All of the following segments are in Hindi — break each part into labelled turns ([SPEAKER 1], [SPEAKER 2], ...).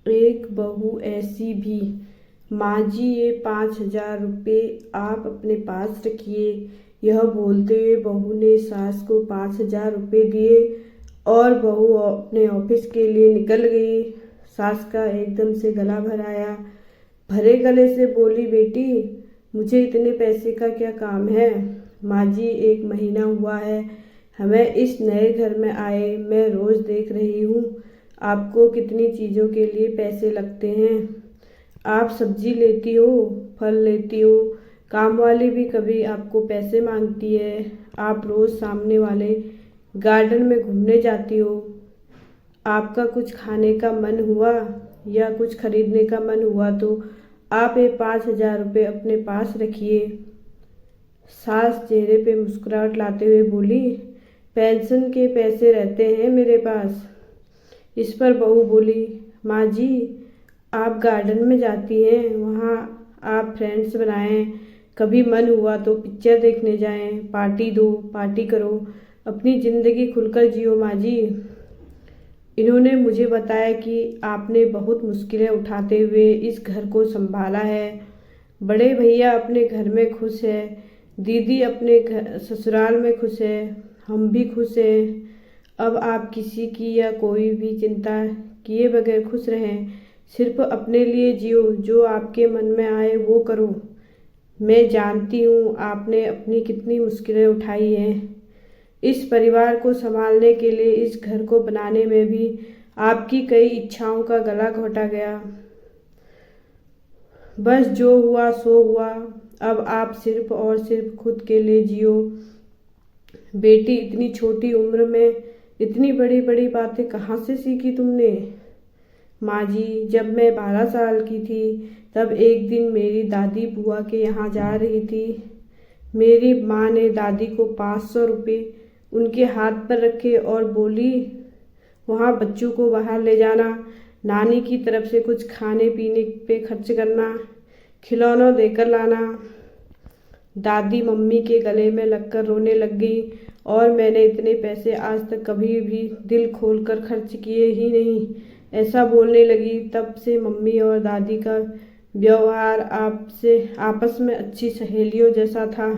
[SPEAKER 1] एक बहू ऐसी भी। माँ जी, ये 5,000 रुपये आप अपने पास रखिए। यह बोलते हुए बहू ने सास को 5,000 रुपये दिए और बहू अपने ऑफिस के लिए निकल गई। सास का एकदम से गला भर आया। भरे गले से बोली, बेटी, मुझे इतने पैसे का क्या काम है? माँ जी, 1 महीना हुआ है हमें इस नए घर में आए। मैं रोज देख रही हूँ आपको कितनी चीज़ों के लिए पैसे लगते हैं। आप सब्जी लेती हो, फल लेती हो, काम वाली भी कभी आपको पैसे मांगती है। आप रोज सामने वाले गार्डन में घूमने जाती हो। आपका कुछ खाने का मन हुआ या कुछ खरीदने का मन हुआ तो आप ये 5,000 रुपये अपने पास रखिए। सास चेहरे पे मुस्कुराहट लाते हुए बोली, पेंशन के पैसे रहते हैं मेरे पास। इस पर बहू बोली, माँ जी, आप गार्डन में जाती हैं, वहाँ आप फ्रेंड्स बनाएं, कभी मन हुआ तो पिक्चर देखने जाएं, पार्टी दो, पार्टी करो, अपनी ज़िंदगी खुलकर जियो माँ जी। इन्होंने मुझे बताया कि आपने बहुत मुश्किलें उठाते हुए इस घर को संभाला है। बड़े भैया अपने घर में खुश है, दीदी अपने घर ससुराल में खुश है, हम भी खुश हैं। अब आप किसी की या कोई भी चिंता किए बगैर खुश रहें। सिर्फ अपने लिए जियो, जो आपके मन में आए वो करो। मैं जानती हूँ आपने अपनी कितनी मुश्किलें उठाई हैं। इस परिवार को संभालने के लिए, इस घर को बनाने में भी आपकी कई इच्छाओं का गला घोटा गया। बस जो हुआ सो हुआ। अब आप सिर्फ और सिर्फ खुद के लिए जियो। बेटी, इतनी छोटी उम्र में इतनी बड़ी बड़ी बातें कहाँ से सीखी तुमने? माँ जी, जब मैं 12 साल की थी तब एक दिन मेरी दादी बुआ के यहाँ जा रही थी। मेरी माँ ने दादी को 500 रुपये उनके हाथ पर रखे और बोली, वहाँ बच्चों को बाहर ले जाना, नानी की तरफ से कुछ खाने पीने पे खर्च करना, खिलौना देकर लाना। दादी मम्मी के गले में लगकर रोने लग गई और मैंने इतने पैसे आज तक कभी भी दिल खोलकर खर्च किए ही नहीं, ऐसा बोलने लगी। तब से मम्मी और दादी का व्यवहार आपस में अच्छी सहेलियों जैसा था।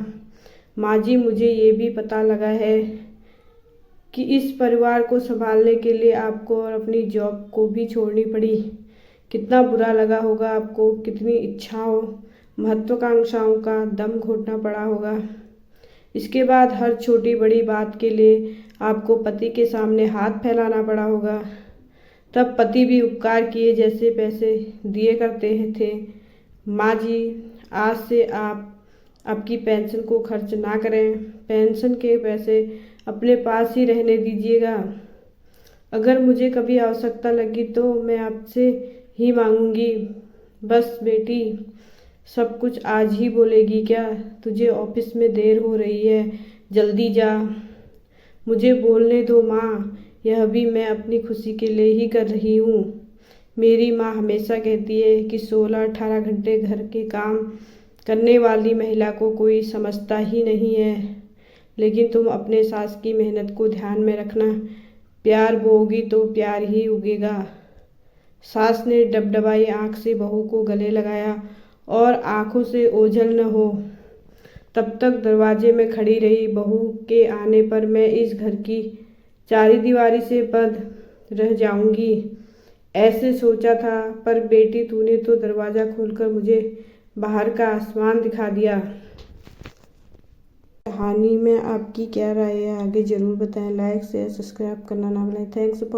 [SPEAKER 1] माँ जी, मुझे ये भी पता लगा है कि इस परिवार को संभालने के लिए आपको और अपनी जॉब को भी छोड़नी पड़ी। कितना बुरा लगा होगा आपको, कितनी इच्छाओं महत्वाकांक्षाओं का दम घोटना पड़ा होगा। इसके बाद हर छोटी बड़ी बात के लिए आपको पति के सामने हाथ फैलाना पड़ा होगा। तब पति भी उपकार किए जैसे पैसे दिए करते थे। माँ जी, आज से आप आपकी पेंशन को खर्च ना करें। पेंशन के पैसे अपने पास ही रहने दीजिएगा। अगर मुझे कभी आवश्यकता लगी तो मैं आपसे ही मांगूंगी। बस बेटी, सब कुछ आज ही बोलेगी क्या? तुझे ऑफिस में देर हो रही है, जल्दी जा। मुझे बोलने दो माँ, यह भी मैं अपनी खुशी के लिए ही कर रही हूँ। मेरी माँ हमेशा कहती है कि 16-18 घंटे घर के काम करने वाली महिला को कोई समझता ही नहीं है। लेकिन तुम अपने सास की मेहनत को ध्यान में रखना। प्यार बोओगी तो प्यार ही उगेगा। सास ने डबडबाई आँख से बहू को गले लगाया और आँखों से ओझल न हो तब तक दरवाजे में खड़ी रही। बहू के आने पर मैं इस घर की चारी दीवारी से बंद रह जाऊंगी, ऐसे सोचा था, पर बेटी तूने तो दरवाज़ा खोलकर मुझे बाहर का आसमान दिखा दिया। कहानी में आपकी क्या राय है? आगे ज़रूर बताएं। लाइक शेयर सब्सक्राइब करना ना भूलें। Thanks for